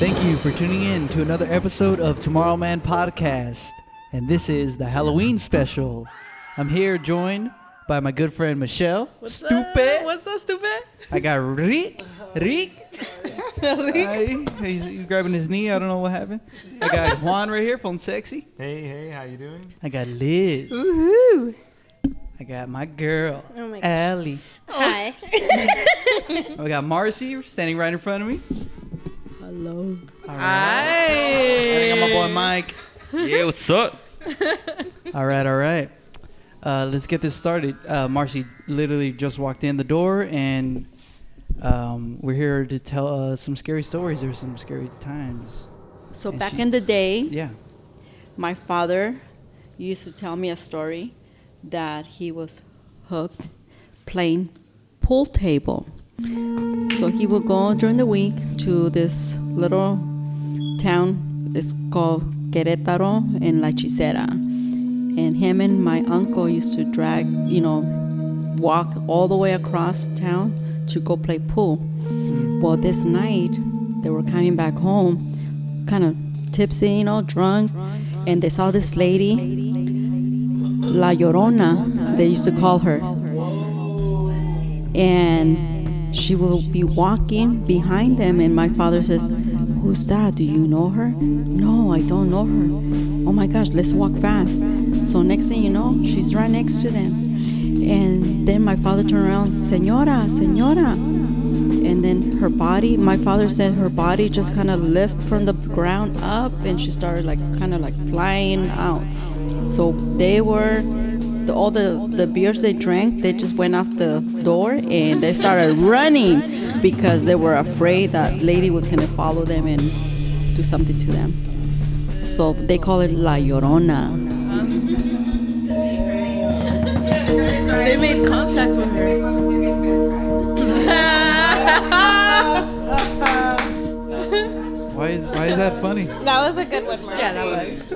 Thank you for tuning in to another episode of Tomorrowman Podcast. And this is the Halloween special. I'm here joined by my good friend Michelle. What's Stuuuupeeeed. up? What's up, stupid? I got Rick. Hi. He's grabbing his knee. I don't know what happened. I got Juan right here, Fonsexy. Hey, how you doing? I got Liz. Woohoo! I got my girl, Oh my Allie. Hi. We got Marci standing right in front of me. Hello. All Hi. I got my boy Mike. Yeah, what's up? All right. Let's get this started. Marci literally just walked in the door, and we're here to tell some scary stories. There's some scary times. So And back she- in the day, Yeah. my father used to tell me a story that he was hooked playing pool table. So he would go during the week to this little town. It's called Querétaro in La Hechicera. And him and my uncle used to walk all the way across town to go play pool. Well, this night, they were coming back home, kind of tipsy, drunk, and they saw this lady, La Llorona, they used to call her. And she will be walking behind them, and my father says, "Who's that? Do you know her?" "No, I don't know her." "Oh my gosh, let's walk fast." So next thing you know, she's right next to them. And then my father turned around, "Señora, señora." And then her body, my father said her body just kind of lifted from the ground up, and she started kind of flying out. So they were, all the beers they drank, they just went off the door and they started running because they were afraid that lady was going to follow them and do something to them. So they call it La Llorona. They made contact with her. Why is that funny? That was a good one. Yeah, that was.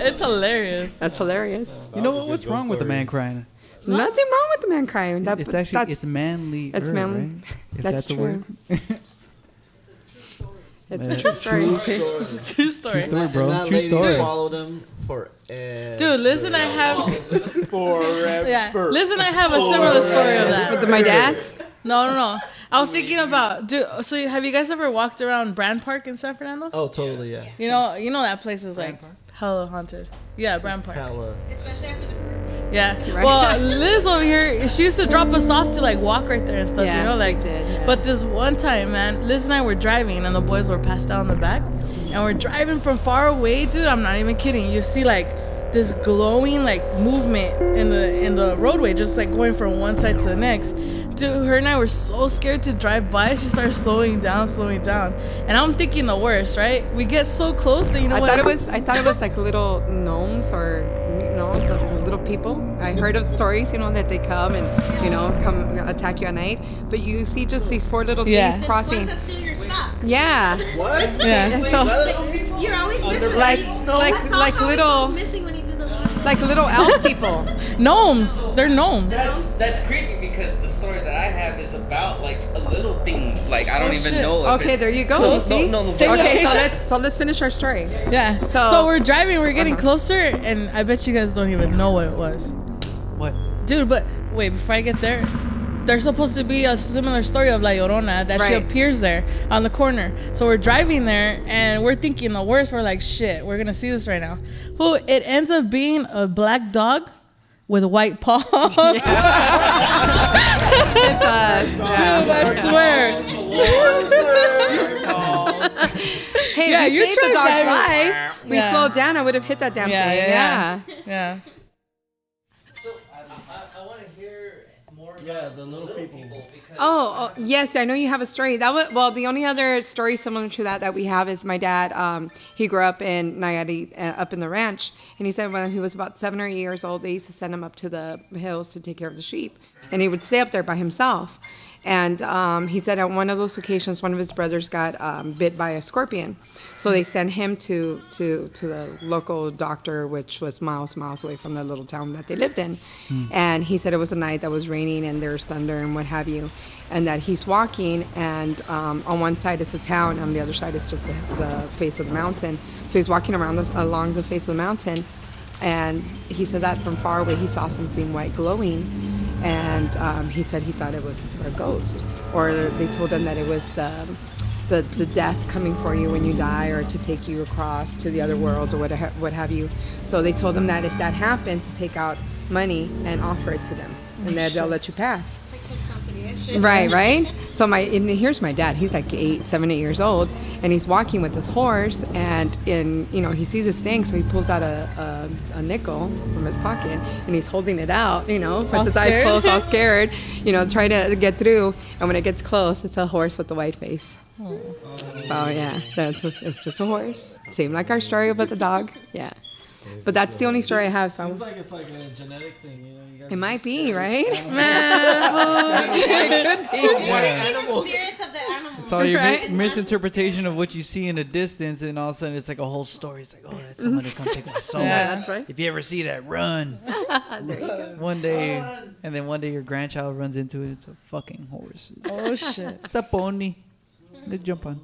It's hilarious. That's hilarious. You know what? What's wrong with the man crying? Nothing wrong with the man crying. It's actually it's manly. It's manly. Right? If That's a true. word. It's a true story. It's a true story. True story, bro. And that True lady story. followed him forever. Dude, listen, I have Forever. yeah. Listen, I have a similar story of that. With my dad? No. I was thinking about, dude. So have you guys ever walked around Brand Park in San Fernando? Oh, totally, yeah. You know that place is hella haunted. Yeah, Brand Park. Hella. Yeah. Right. Well, Liz over here, she used to drop us off to walk right there and stuff. Yeah, we did, yeah. But this one time, man, Liz and I were driving and the boys were passed out in the back, and we're driving from far away, dude. I'm not even kidding. You see this glowing movement in the roadway, just going from one side to the next. Dude, her and I were so scared to drive by. She started slowing down, and I'm thinking the worst, right? We get so close, and I thought it was like little gnomes or the little people. I heard of stories, that they come and come attack you at night. But you see just these four little things crossing. Ones that steal your socks. Yeah. What? Yeah. So You're always missing. like little missing when you do the laundry. like little elf people. Gnomes. They're gnomes. That's creepy because the story that I have is about a little thing. I don't even shit. know. If Okay, it's, there you go. So, You see? No. Okay, so let's finish our story. Yeah. So we're driving, we're getting closer, and I bet you guys don't even know what it was. What? Dude, but wait, before I get there, there's supposed to be a similar story of La Llorona that she Right. appears there on the corner. So we're driving there, and we're thinking the worst. We're like, shit, we're going to see this right now. Well, it ends up being a black dog with white paws. It does. Dude, I swear. Hey, Yeah, we you saved the tried dog's diving. life. We Yeah. slowed down. I would have hit that damn thing. Yeah. Yeah. So I want to hear more. Yeah, the little people. Oh, yes, I know you have a story. The only other story similar to that we have is my dad. He grew up in Nayarit, up in the ranch, and he said when he was about 7 or 8 years old, they used to send him up to the hills to take care of the sheep, and he would stay up there by himself. And he said on one of those occasions, one of his brothers got bit by a scorpion. So they sent him to the local doctor, which was miles away from the little town that they lived in. And he said it was a night that was raining and there was thunder and what have you. And that he's walking, and on one side is the town, on the other side is just the face of the mountain. So he's walking along the face of the mountain, and he said that from far away he saw something white glowing. And he said he thought it was a ghost, or they told him that it was the death coming for you when you die, or to take you across to the other world, or what have you. So they told him that if that happened, to take out money and offer it to them, and that they'll let you pass. Right. So and here's my dad. He's like 7, 8 years old, and he's walking with his horse, and he sees this thing, so he pulls out a nickel from his pocket, and he's holding it out, with his eyes closed, all scared, trying to get through. And when it gets close, it's a horse with a white face. So yeah, it's just a horse. Same like our story about the dog. Yeah. But that's the only story I have. So Seems like it's like a genetic thing, You guys it are might just be, sick right? animals. It could be. Spirits of the animals. It's all your Right? misinterpretation of what you see in a distance, and all of a sudden it's like a whole story. It's like, oh, that's someone to come take my soul. Yeah, that's right. If you ever see that, run. There you go. One day, and then one day your grandchild runs into it. It's a fucking horse. Oh shit. It's a pony. Let's jump on.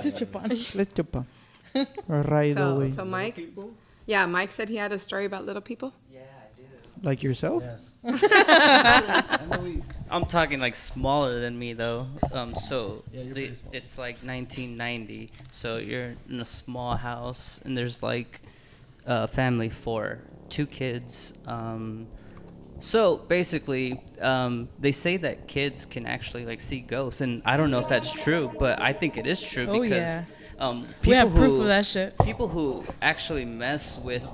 This Japan. Let's jump on. Right away. So Mike, yeah, Mike said he had a story about little people. Like yourself? Yes. I know I'm talking like smaller than me though. So Yeah, you're pretty small. it's like 1990. So you're in a small house, and there's like a family for 2 kids. So basically, they say that kids can actually like see ghosts, and I don't know if that's true, but I think it is true Oh, because yeah. People We have proof who- of that shit. People who actually mess with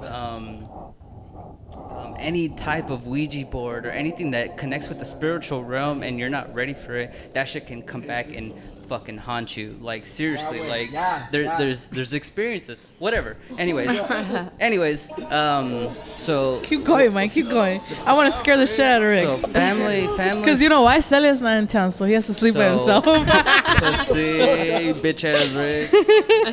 any type of Ouija board or anything that connects with the spiritual realm, and you're not ready for it, that shit can come back and fucking haunt you. Like seriously, like there's experiences. Whatever. Anyways, so Keep going, Mike. Keep going. I want to scare the shit out of so Rick. family. Because you know why? Celia's not in town, so he has to sleep by himself. Pussy, bitch ass Rick.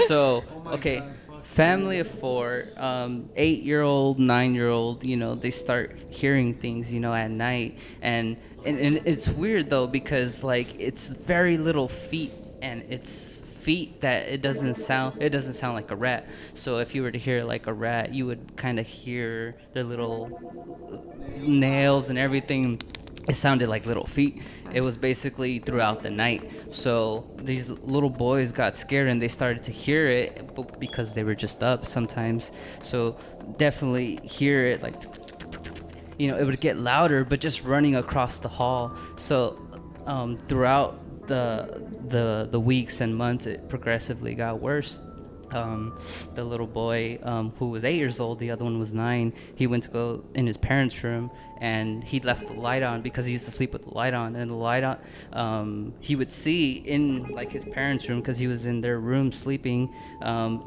So okay. Family of 4, 8-year-old, 9-year-old, they start hearing things, at night. And it's weird though, because like it's very little feet, and it's feet that it doesn't sound like a rat. So if you were to hear like a rat, you would kind of hear their little nails and everything. It sounded like little feet. It was basically throughout the night. So these little boys got scared, and they started to hear it because they were just up sometimes. So definitely hear it like, it would get louder, but just running across the hall. So throughout the weeks and months, it progressively got worse. The little boy who was 8 years old, the other one was 9, he went to go in his parents' room, and he left the light on because he used to sleep with the light on. And the light on, he would see in like his parents' room, because he was in their room sleeping,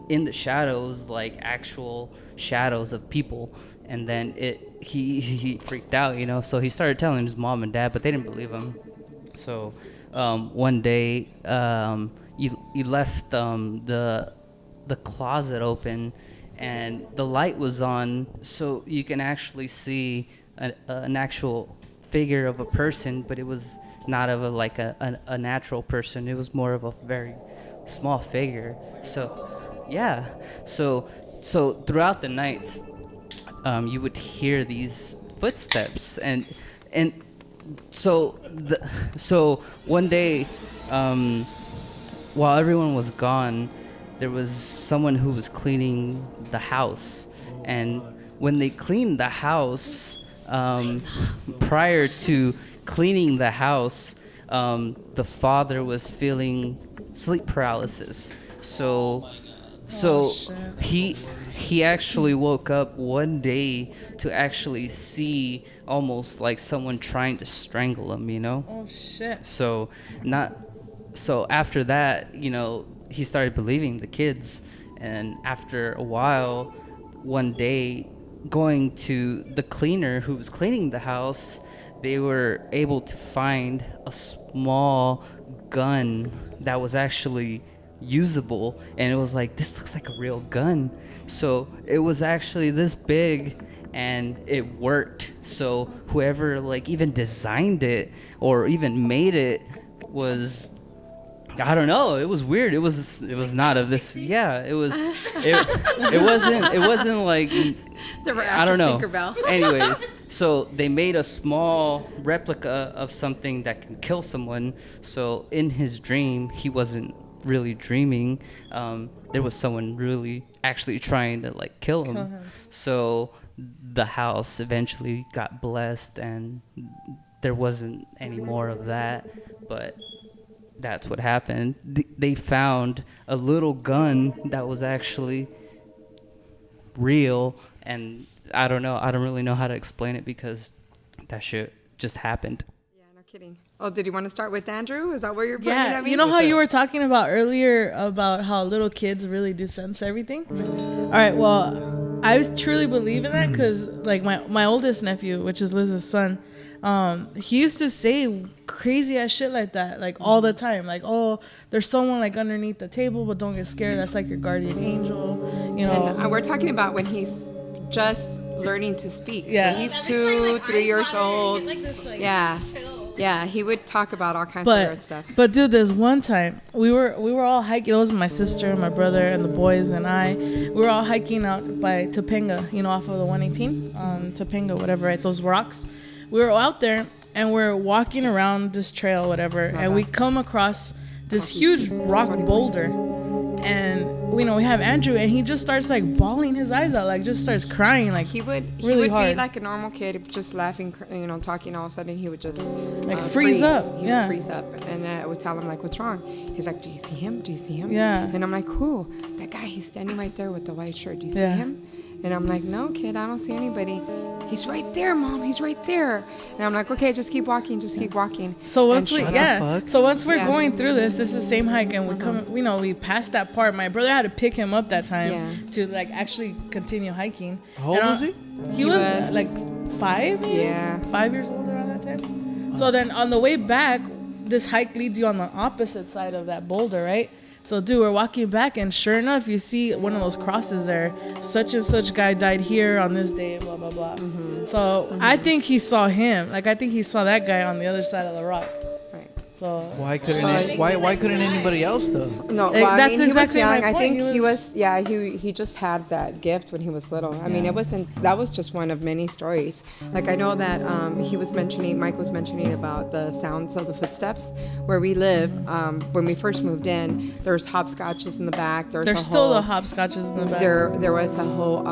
in the shadows, like actual shadows of people. And then he freaked out, so he started telling his mom and dad, but they didn't believe him. So one day he left the closet open, and the light was on, so you can actually see an actual figure of a person, but it was not of a natural person. It was more of a very small figure. So yeah, so throughout the nights, you would hear these footsteps, and so one day, while everyone was gone, there was someone who was cleaning the house. And when they cleaned the house, prior to cleaning the house, the father was feeling sleep paralysis. So he actually woke up one day to actually see almost like someone trying to strangle him, Oh shit. So after that, he started believing the kids. And after a while, one day, going to the cleaner who was cleaning the house, they were able to find a small gun that was actually usable, and it was like, this looks like a real gun. So it was actually this big, and it worked. So whoever like even designed it or even made it was, I don't know, it was weird. It was not of this. Yeah, it was. It wasn't like, I don't know. Anyways, so they made a small replica of something that can kill someone. So in his dream, he wasn't really dreaming. There was someone really actually trying to like kill him. So the house eventually got blessed, and there wasn't any more of that. But that's what happened. They found a little gun that was actually real, and I don't know. I don't really know how to explain it because that shit just happened. Yeah, no kidding. Oh, did you want to start with Andrew? Is that where you're pointing Yeah, at me? you know how you were talking about earlier about how little kids really do sense everything? All right, well, I truly believe in that because, like, my oldest nephew, which is Liz's son, he used to say crazy ass shit like that, like, all the time. Like, oh, there's someone, like, underneath the table, but don't get scared. That's, like, your guardian angel, you know. And we're talking about when he's just learning to speak. Yeah. So he's 2, 3 years old. Yeah. Yeah, he would talk about all kinds of weird stuff. But dude, there's one time we were all hiking. It was my sister, my brother, and the boys and I. We were all hiking out by Topanga, you know, off of the 118, Topanga, whatever, right? Those rocks. We were out there and we're walking around this trail, whatever, and we come across this huge rock boulder. And we have Andrew, and he just starts like bawling his eyes out, like just starts crying, like he would really hard. Be like a normal kid, just laughing, talking. All of a sudden, he would just like freeze up. He would freeze up, and I would tell him like, "What's wrong?" He's like, "Do you see him? Do you see him?" Yeah. And I'm like, "Who? That guy? He's standing right there with the white shirt. Do you see him?" And I'm like, "No, kid, I don't see anybody." He's right there, Mom. He's right there. And I'm like, okay, just keep walking. Just keep walking. So once we're going through this is the same hike, and we come, we passed that part. My brother had to pick him up that time to like actually continue hiking. How old was he? He was like 5, maybe? Yeah. 5 years old around that time. So then on the way back, this hike leads you on the opposite side of that boulder, right? So, dude, we're walking back, and sure enough, you see one of those crosses there. Such and such guy died here on this day, blah, blah, blah. So, I think he saw him. Like, I think he saw that guy on the other side of the rock. Right. So why couldn't anybody else though? No, that's exactly my point. I think he just had that gift when he was little. I mean, that was just one of many stories. Like I know that Mike was mentioning about the sounds of the footsteps where we live. When we first moved in, there's hopscotches in the back. There's still the hopscotches in the back. There was a whole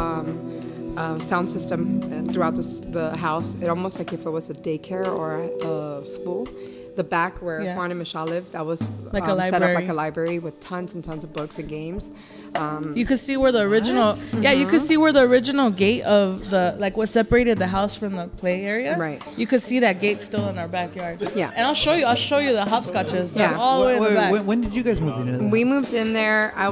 sound system throughout the house. It almost like if it was a daycare or a school. The back where Juan and Michelle lived, that was like set up like a library with tons and tons of books and games. You could see where the original, you could see where the original gate of what separated the house from the play area. Right. You could see that gate still in our backyard. Yeah. And I'll show you the hopscotches. They're all the way in the back. When did you guys move in there? We moved in there. I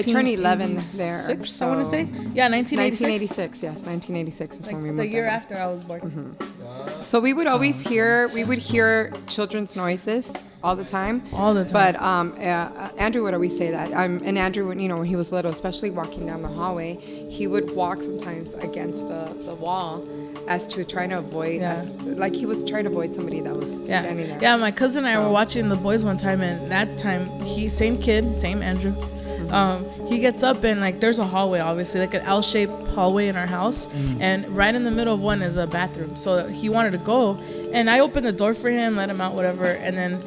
turned 11 there. I want to say. Yeah, 1986. 1986. Yes, 1986 is when we moved. The year there. after I was born. So we would always hear children's noises all the time. But Andrew would always say that. And Andrew, when he was little, especially walking down the hallway, he would walk sometimes against the wall as to trying to avoid, like he was trying to avoid somebody that was standing there. Yeah, my cousin and I were watching The Boys one time, and that time, same kid, same Andrew. He gets up and there's a hallway, obviously, like an L-shaped hallway in our house, and right in the middle of one is a bathroom. So he wanted to go, and I opened the door for him, let him out, whatever, and then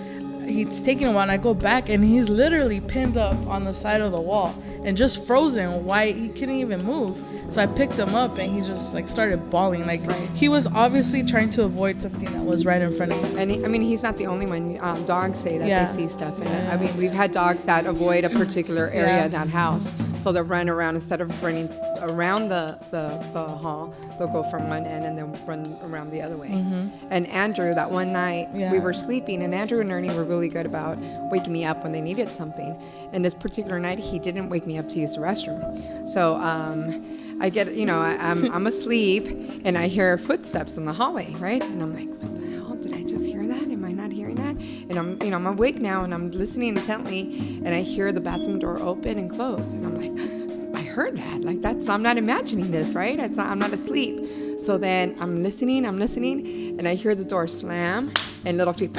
he's taking a while, and I go back, and he's literally pinned up on the side of the wall and just frozen. Why he couldn't even move. So I picked him up, and he just started bawling. He was obviously trying to avoid something that was right in front of him. And he's not the only one. Dogs say that they see stuff. And I mean, we've had dogs that avoid a particular area in that house, so they'll run around instead of running around the hall. They'll go from one end and then run around the other way. And Andrew, that one night we were sleeping, and Andrew and Ernie were really good about waking me up when they needed something. And this particular night, he didn't wake me up to use the restroom. So I get, I'm asleep, and I hear footsteps in the hallway, right? And I'm like, what did I just hear that? Am I not hearing that? And I'm awake now and I'm listening intently, and I hear the bathroom door open and close, and I'm like, I heard that. Like I'm not imagining this, right? I'm not asleep. So then I'm listening, and I hear the door slam and little feet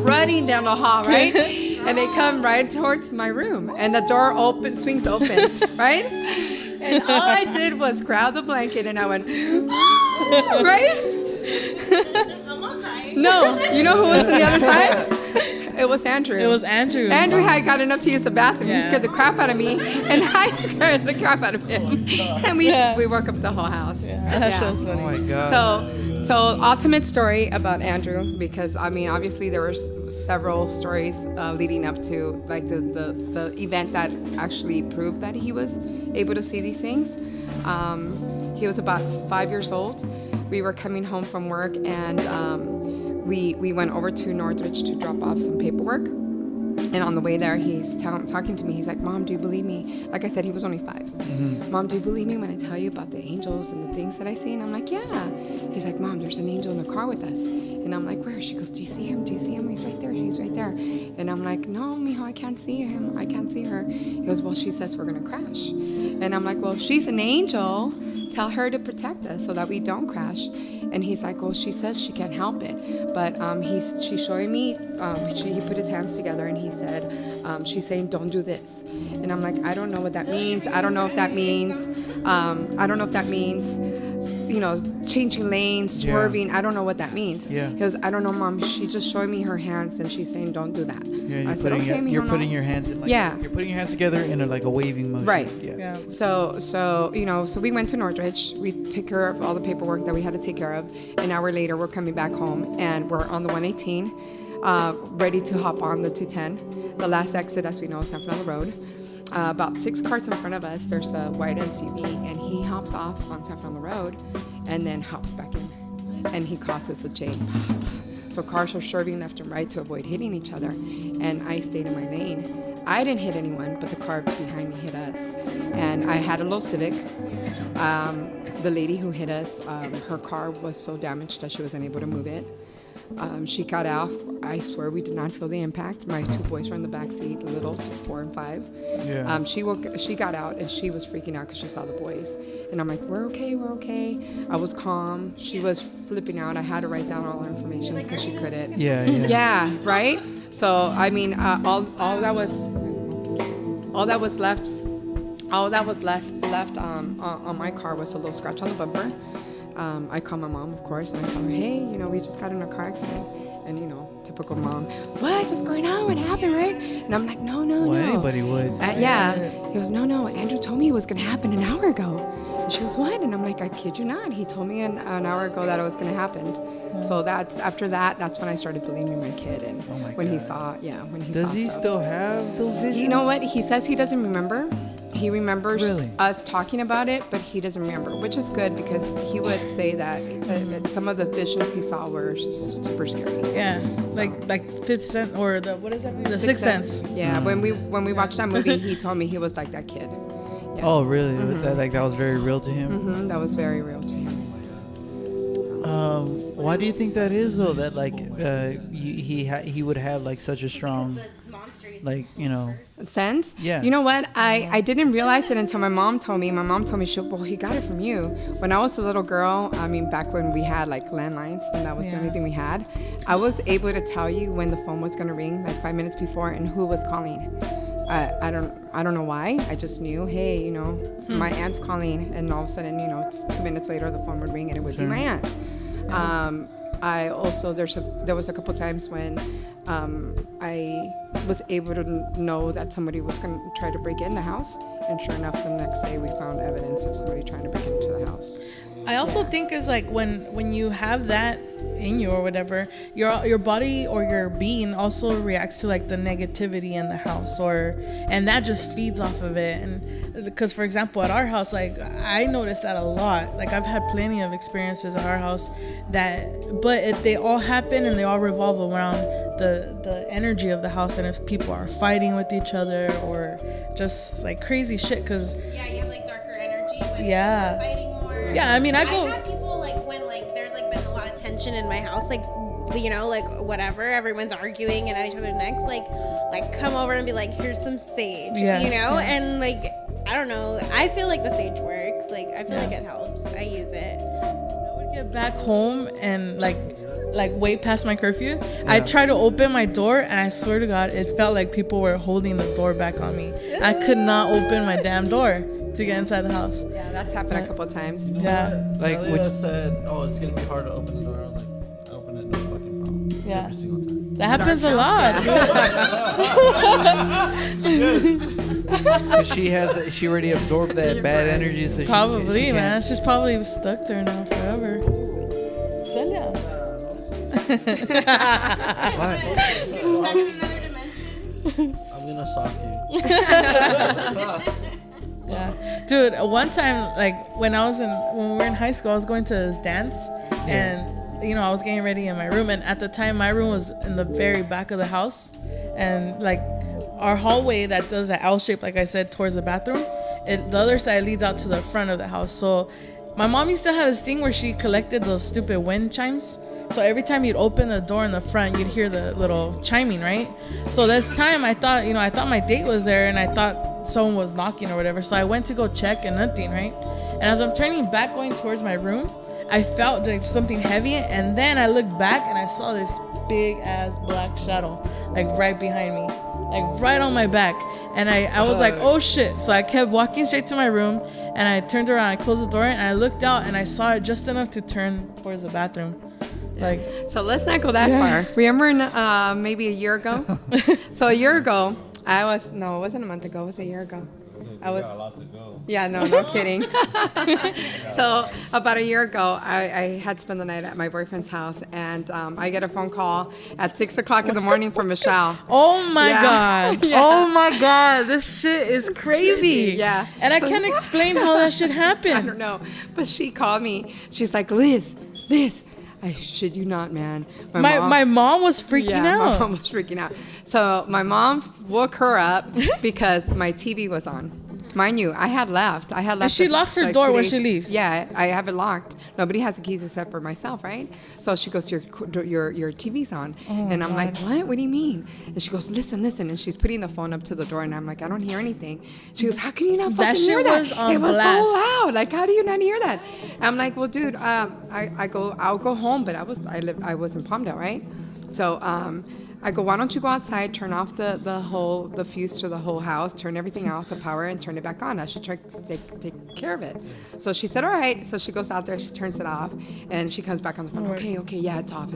running down the hall, right? And they come right towards my room, and the door swings open, right? And all I did was grab the blanket and I went, right? No, you know who was on the other side? It was Andrew. It was Andrew. Andrew had gotten up to use the bathroom. He scared the crap out of me, and I scared the crap out of him. And we woke up the whole house. Yeah, that show's funny. Oh my god. So ultimate story about Andrew, because I mean, obviously there were several stories leading up to like the event that actually proved that he was able to see these things. He was about 5 years old. We were coming home from work, and we went over to Northridge to drop off some paperwork. And on the way there, he's talking to me. He's like, Mom, do you believe me? Like I said, he was only 5. Mm-hmm. Mom, do you believe me when I tell you about the angels and the things that I see? And I'm like, yeah. He's like, Mom, there's an angel in the car with us. And I'm like, where? She goes, do you see him? Do you see him? He's right there. He's right there. And I'm like, no, mijo, I can't see him. I can't see her. He goes, well, she says we're going to crash. And I'm like, well, she's an angel. Tell her to protect us so that we don't crash. And he's like, well, she says she can't help it. But she's showing me, he put his hands together and he said, she's saying, don't do this. And I'm like, I don't know what that means. I don't know if that means, you know, changing lanes, swerving. Yeah. I don't know what that means. Yeah. He goes, I don't know, Mom. She's just showing me her hands and she's saying, don't do that. Yeah, I said, okay, you're putting your hands in, like, you're putting your hands together in like a waving motion. Right. Yeah. So you know, so we went to Northridge. We took care of all the paperwork that we had to take care of. An hour later, we're coming back home and we're on the 118, ready to hop on the 210. The last exit, as we know, is San Fernando Road. About 6 cars in front of us, there's a white SUV, and he hops off on San Fernando Road and then hops back in, and he causes a chain. So cars are swerving left and right to avoid hitting each other, and I stayed in my lane. I didn't hit anyone, but the car behind me hit us. And I had a little Civic. The lady who hit us, her car was so damaged that she wasn't able to move it. She got off. I swear we did not feel the impact. My 2 boys were in the back seat, little, 4 and 5. Yeah. She got out and she was freaking out because she saw the boys. And I'm like, we're okay. I was calm. She was flipping out. I had to write down all her information because she couldn't. Yeah, right? So I mean, all that was left on my car was a little scratch on the bumper. I call my mom, of course, and I tell her, hey, you know, we just got in a car accident. And, you know, typical mom, what's going on? What happened, right? And I'm like, no. Anybody would. Yeah. He goes, no, Andrew told me it was going to happen an hour ago. And she goes, what? And I'm like, I kid you not. He told me an hour ago that it was going to happen. So that's when I started believing my kid. And when he saw Does he still have those visions? You know what? He says he doesn't remember. He remembers us talking about it, but he doesn't remember, which is good because he would say that some of the visions he saw were super scary. Yeah, like Fifth Sense or what is that movie? The Sixth Sense. Yeah, when we watched that movie, he told me he was like that kid. Yeah. Oh, really? That was very real to him? Mm-hmm, that was very real to him. Why do you think that is, though? That like he would have like such a strong, like, you know, sense? Yeah. You know what? I didn't realize it until my mom told me. My mom told me, he got it from you. When I was a little girl, I mean, back when we had like landlines and that was the only thing we had, I was able to tell you when the phone was gonna ring, like 5 minutes before, and who was calling. I don't know why. I just knew, hey, you know, my aunt's calling, and all of a sudden, you know, 2 minutes later the phone would ring and it would be my aunt. I also there was a couple times when I was able to know that somebody was going to try to break in the house, and sure enough, the next day we found evidence of somebody trying to break into the house. I also think is like when you have that in you or whatever, your body or your being also reacts to like the negativity in the house, and that just feeds off of it. And because, for example, at our house, like I noticed that a lot. Like I've had plenty of experiences at our house but they all happen and they all revolve around the energy of the house, and if people are fighting with each other or just like crazy shit. Because you have like darker energy when people are fighting more. Yeah, I mean, I've had people like when like there's like been a lot of tension tension in my house, like, you know, like whatever, everyone's arguing and at each other's necks, like come over and be like, here's some sage, you know, and like, I don't know, I feel like the sage works, like I feel like it helps. I use it. I would get back home and like way past my curfew. I try to open my door and I swear to God, it felt like people were holding the door back on me. I could not open my damn door to get inside the house. Yeah, that's happened a couple of times. Yeah. Like would- said, oh, it's gonna be hard to open the door. I was like, I open it, no fucking problem. Yeah. Every single time. That happens a lot. She already absorbed that bad energy. So Probably, she man. She's probably stuck there now forever. Celia. What? Stuck in another dimension. I'm gonna sock you. Yeah, dude. One time, like when we were in high school, I was going to this dance, and you know, I was getting ready in my room, and at the time, my room was in the very back of the house, and like our hallway that does that L shape, like I said, towards the bathroom, the other side leads out to the front of the house. So my mom used to have this thing where she collected those stupid wind chimes. So every time you'd open the door in the front, you'd hear the little chiming, right? So this time I thought my date was there, and I thought someone was knocking or whatever. So I went to go check and nothing, right? And as I'm turning back going towards my room, I felt like something heavy, and then I looked back and I saw this big ass black shadow like right behind me, like right on my back. And I was like, oh shit. So I kept walking straight to my room, and I turned around, I closed the door, and I looked out and I saw it just enough to turn towards the bathroom. Like, So let's not go that far. Remember maybe a year ago? So a year ago, it wasn't a month ago, it was a year ago. I was a lot to go. Yeah, no kidding. So about a year ago, I had spent the night at my boyfriend's house, and I get a phone call at 6:00 in the morning from Michelle. oh my God. Yeah. Oh my God. This shit is crazy. Yeah. And I can't explain how that shit happened. I don't know, but she called me. She's like, Liz, I shit you not, man. My mom was freaking My out. mom was freaking out. So my mom woke her up because my TV was on. Mind you, I had left. And she locks her door when she leaves. Yeah, I have it locked. Nobody has the keys except for myself, right? So she goes, your TV's on. And I'm like, what? What do you mean? And she goes, listen. And she's putting the phone up to the door, and I'm like, I don't hear anything. She goes, how can you not fucking hear that? Was on it was blast. so loud. Like, how do you not hear that? I'm like, well, dude, I'll go home, but I was in Palmdale, right? So I go, why don't you go outside, turn off the fuse to the whole house, turn everything off, the power, and turn it back on. I should try to take care of it. So she said, all right. So she goes out there, she turns it off, and she comes back on the phone. Okay, yeah, it's off.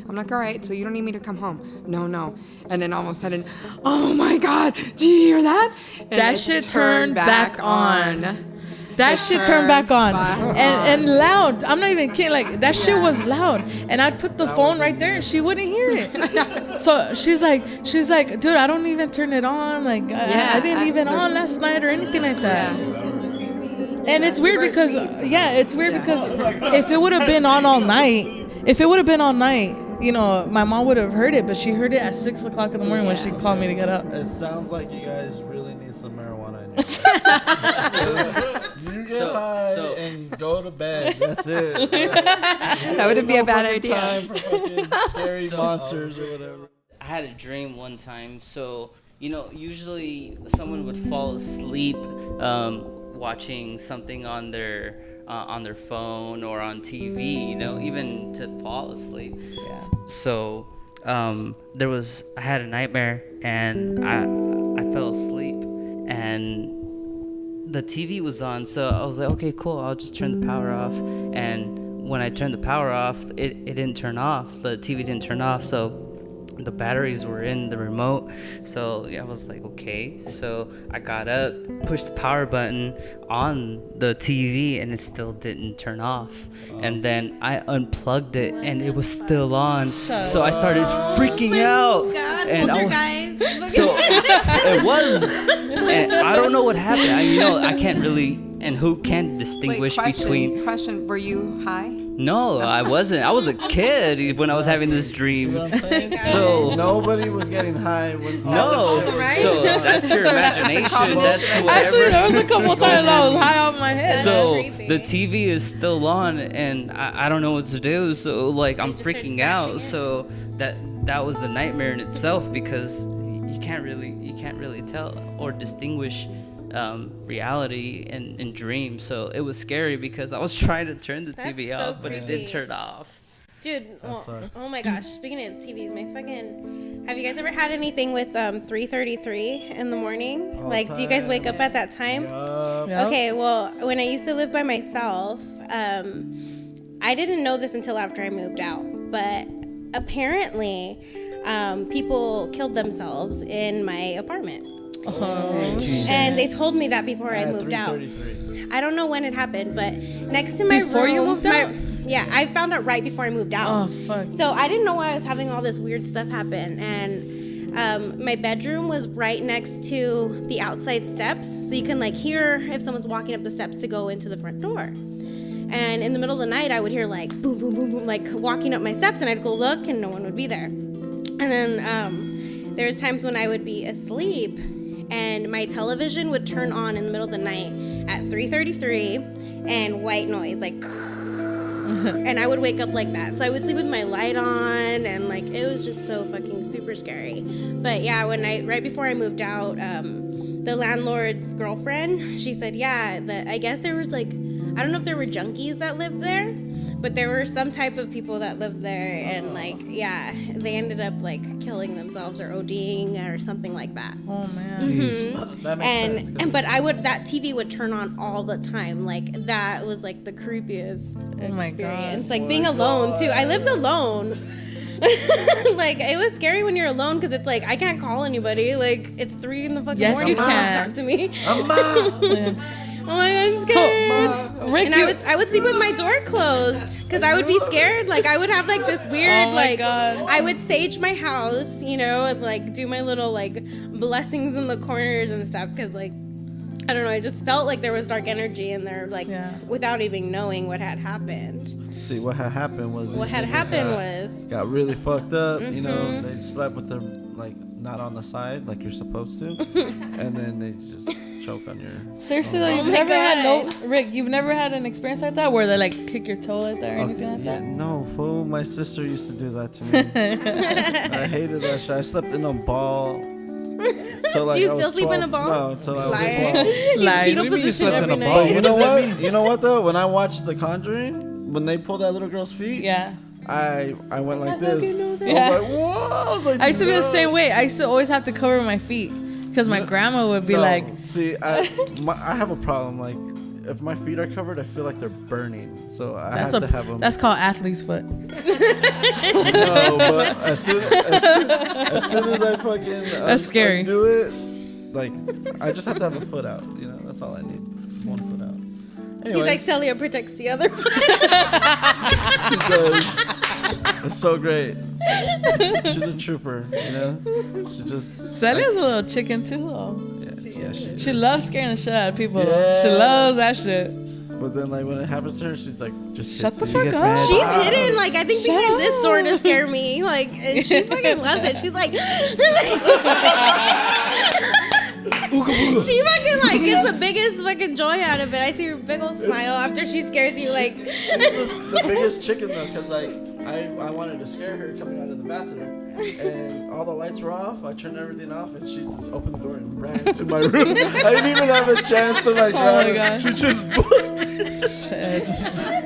I'm like, all right, so you don't need me to come home? No. And then all of a sudden, oh my God, do you hear that? And That it shit turned back on. That shit turned turned back on. back And loud. I'm not even kidding. Like, that shit was loud. And I'd put the phone right there and she wouldn't hear it. So she's like, dude, I don't even turn it on. Like, I didn't even on last night or anything like that. And it's weird because, because if it would have been on all night, you know, my mom would have heard it, but she heard it at 6:00 in the morning when she called me to get up. It sounds like you guys really need some marijuana in your life. You get high and go to bed. That's it. That wouldn't be a bad idea. Time for fucking scary monsters or whatever. I had a dream one time. So, you know, usually someone would fall asleep watching something on their phone or on TV, you know, even to fall asleep. Yeah. So I had a nightmare, and I fell asleep, and the TV was on. So I was like, okay, cool, I'll just turn the power off. And when I turned the power off, it didn't turn off. The TV didn't turn off. So the batteries were in the remote. So I was like, okay. So I got up, pushed the power button on the TV, and it still didn't turn off. And then I unplugged it, and it was still on. So I started freaking out. God, and poltergeist. So it was, and I don't know what happened. I can't really, and who can distinguish between. Question, were you high? No, I wasn't. I was a kid when I was having this See dream. what I'm saying? So Nobody was getting high when. no, Right? so that's your imagination. That's whatever. Actually, there was a couple times I was high off my head. So creepy. the TV is still on, and I don't know what to do. So like I'm just start freaking out. scratching it? So that was the nightmare in itself because you can't really tell or distinguish reality and dream. So it was scary because I was trying to turn the TV That's so off, but it creepy. didn't turn off. Dude, sucks. oh my gosh. Speaking of TVs, have you guys ever had anything with 3:33 in the morning? All Like, do you guys time. wake up at that time? Yup. Yep. Okay, well, when I used to live by myself, I didn't know this until after I moved out, but apparently, people killed themselves in my apartment. And they told me that before I At moved out. 3:33. I don't know when it happened, but next to my room. Before you moved out? Yeah, I found out right before I moved out. Oh, fuck. So I didn't know why I was having all this weird stuff happen. And my bedroom was right next to the outside steps. So you can like hear if someone's walking up the steps to go into the front door. And in the middle of the night, I would hear like boom, boom, boom, boom, like walking up my steps. And I'd go look and no one would be there. And then there was times when I would be asleep and my television would turn on in the middle of the night at 3:33 and white noise, like and I would wake up like that. So I would sleep with my light on and like it was just so fucking super scary. But yeah, right before I moved out, the landlord's girlfriend, she said, yeah, that I guess there was like, I don't know if there were junkies that lived there, but there were some type of people that lived there and like, yeah, they ended up like killing themselves or ODing or something like that. Oh, man. That makes sense. But that TV would turn on all the time. Like that was like the creepiest Oh my experience. God. Like being alone too. I lived alone. Like it was scary when you're alone because it's like I can't call anybody. Like it's 3 in the fucking Yes, morning. you Please can. talk to me. Amma! Oh my god, I'm scared. Rick, And I would sleep with my door closed because I would be scared. Like I would have like this weird Oh my like God. I would sage my house, you know, and like do my little like blessings in the corners and stuff because like I don't know, I just felt like there was dark energy in there, like without even knowing what had happened. See, what had happened was What had happened was got really fucked up. You know, they slept with their like not on the side like you're supposed to, and then they just choke on your. Seriously though, Oh you've my never God. had Rick, you've never had an experience like that where they like kick your toe like that or anything like Yeah, that? no, fool. My sister used to do that to me. I hated that shit. I slept in a ball. Till, like, Do you I was still sleep in 12. a ball? No, until I was Liar. 12. Lies. Fetal What do you mean you position slept in every a night. ball? But you What know does that what? You know what though? When I watched The Conjuring, when they pulled that little girl's feet, Yeah. I went like this. Yeah. I was like, whoa! I was like, I used to be the no. same way. I used to always have to cover my feet because my grandma would be No, like, see, I have a problem. Like, if my feet are covered, I feel like they're burning. So I have to have them. that's called athlete's foot. No, but as soon as I fucking That's scary. do it, like I just have to have a foot out. You know, that's all I need. Just one foot out. He's Anyways, like Celia protects the other one. she does. It's so great. She's a trooper. You know, she just. Celia's a little chicken too though. Yeah, she. She loves scaring the shit out of people. Yeah. She loves that shit. But then, like when it happens to her, she's like, just Shut hits the you. fuck gets up. mad. She's hidden, like I think Shut behind this door to up. scare me. Like, and she fucking loves it. She's like, she fucking like gets the biggest fucking joy out of it. I see her big old smile after she scares you. Like, She's the biggest chicken though, because like I wanted to scare her coming out of the bathroom, and all the lights were off. I turned everything off, and she just opened the door and ran to my room. I didn't even have a chance to like grab my her. God. She just booked, Shit.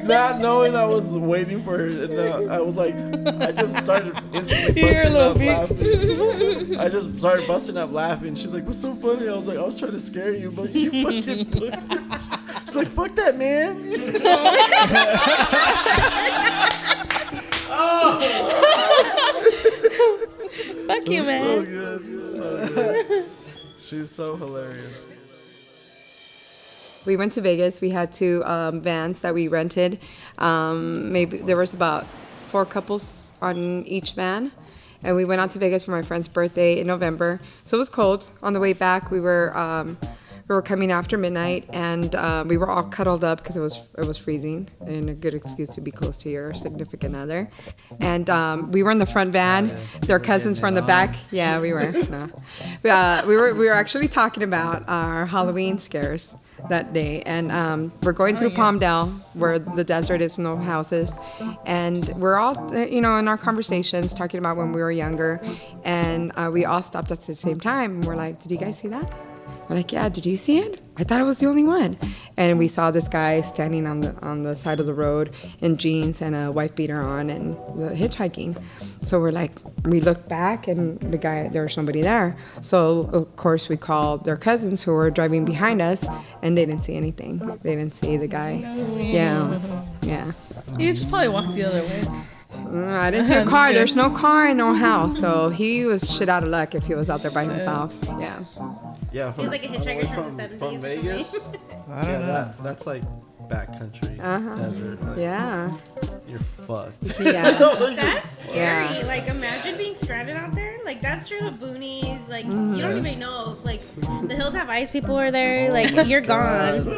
not knowing I was waiting for her. And I was like, I just started instantly You're a busting little up bitch. laughing. I just started busting up laughing. She's like, "What's so funny?" I was like, "I was trying to scare you, but you fucking booked it." She's like, "Fuck that, man." Fuck you, So man. good. So good. She's so hilarious. We went to Vegas. We had 2 vans that we rented. Maybe there was about 4 couples on each van. And we went out to Vegas for my friend's birthday in November. So it was cold. On the way back, we were we were coming after midnight, and we were all cuddled up because it was freezing, and a good excuse to be close to your significant other. And we were in the front van. Their cousins were in the back. Yeah, we were. No. We were actually talking about our Halloween scares that day, and we're going through Palmdale, where the desert is, no houses, and we're all in our conversations talking about when we were younger, and we all stopped at the same time, and we're like, did you guys see that? We're like, yeah, did you see it? I thought I was the only one. And we saw this guy standing on the side of the road in jeans and a wife beater on and hitchhiking. So we're like, we looked back, and there was nobody there. So of course we called their cousins who were driving behind us, and they didn't see anything. They didn't see the guy. Yeah. You just probably walked the other way. I didn't see a car. There's no car and no house. So he was shit out of luck if he was out there by himself. Yeah. Yeah, He's like a hitchhiker from the 70s from or Vegas. I don't know. That's like backcountry desert. Like, Yeah. you're fucked. Yeah. That's scary. Yeah. Like, imagine being stranded out there. Like, that's true to boonies. Like, you don't even know. Like, the hills have eyes. People are there. Like, you're gone.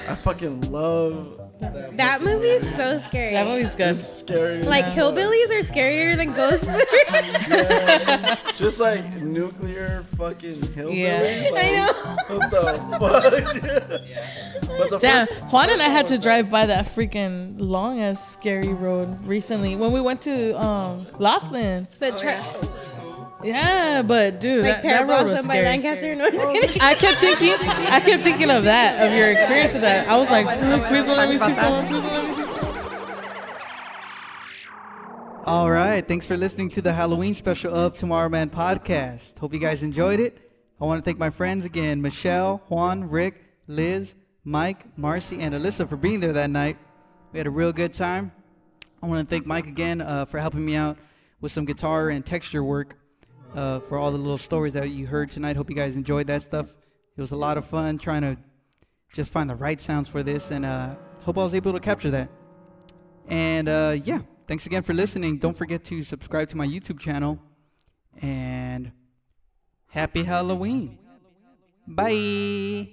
I fucking love That movie is so scary. That movie's good. It's scary. Like, hillbillies are scarier than ghosts. Yeah. Just like nuclear fucking hillbillies. Yeah. Like, I know. What the fuck? But the Damn, first- Juan and I had to drive by that freaking long ass scary road recently when we went to Laughlin. Yeah, but dude, Like, that road was Parabosa by scary. Lancaster. No, I'm just kidding. I kept thinking of that, of your experience of that. I was like, please don't let me see someone. Please don't let me see someone. All right. Thanks for listening to the Halloween special of Tomorrowman podcast. Hope you guys enjoyed it. I want to thank my friends again, Michelle, Juan, Rick, Liz, Mike, Marci, and Alyssa for being there that night. We had a real good time. I want to thank Mike again for helping me out with some guitar and texture work for all the little stories that you heard tonight. Hope you guys enjoyed that stuff. It was a lot of fun trying to just find the right sounds for this, and hope I was able to capture that. And yeah, thanks again for listening. Don't forget to subscribe to my YouTube channel, and happy Halloween. Bye.